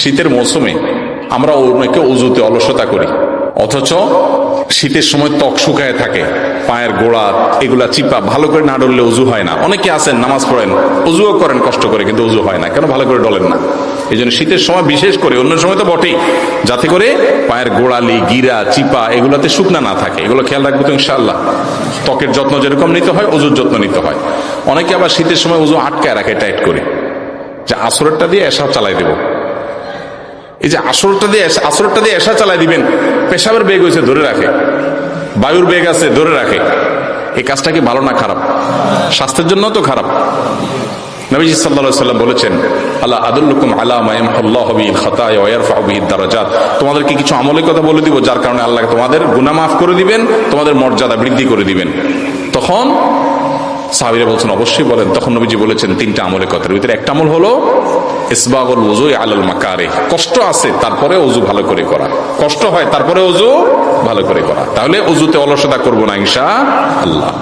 শীতের মৌসুমে আমরা অনেকে অজুতে অলসতা করি, অথচ শীতের সময় ত্বক শুকায় থাকে, পায়ের গোড়া এগুলা চিপা, ভালো করে না ডললে অজু হয় না। অনেকে আছেন নামাজ পড়েন, অজুও করেন কষ্ট করে, কিন্তু অজু হয় না কেন? ভালো করে ডলেন না। এই জন্য শীতের সময় বিশেষ করে, অন্য সময় তো বটেই, যাতে করে পায়ের গোড়ালি, গিরা, চিপা এগুলাতে শুকনা না থাকে, এগুলো খেয়াল রাখবো তো ইনশাআল্লাহ। ত্বকের যত্ন যেরকম নিতে হয়, অজুর যত্ন নিতে হয়। অনেকে আবার শীতের সময় অজু আটকায় রাখে টাইট করে, যে আসরেরটা দিয়ে এসা চালাই দেব। এই যে আসরটা দিয়ে এসা চালাই দিবেন, পেশাবের বেগ হয়েছে ধরে রাখে, বায়ুর বেগ আছে ধরে রাখে। এই কাজটা কি ভালো না খারাপ? স্বাস্থ্যের জন্য তো খারাপ। নবীজি সাল্লাল্লাহু আলাইহি ওয়াসাল্লাম বলেছেন, আলা আদুল্লুকুম আলা মা ইয়ামহুল্লাহু বিহিল খাতায়া ওয়া ইয়ারফাউ বিহিদ দারাজাত। তোমাদেরকে কিছু আমলের কথা বলে দিব, যার কারণে আল্লাহ তোমাদের গুনাহ মাফ করে দিবেন, তোমাদের মর্যাদা বৃদ্ধি করে দিবেন। তখন সাহাবীরা বলছেন অবশ্যই বলেন। তখন নবীজি বলেছেন তিনটা আমলের কথার ভিতরে একটা আমল হলো ইসবাগুল ওযু আলাল মাকারিহ। কষ্ট আছে তারপরে ওযু ভালো করে করা, কষ্ট হয় তারপরে ওযু ভালো করে করা। তাহলে ওযুতে অলসতা করব না ইনশাআল্লাহ।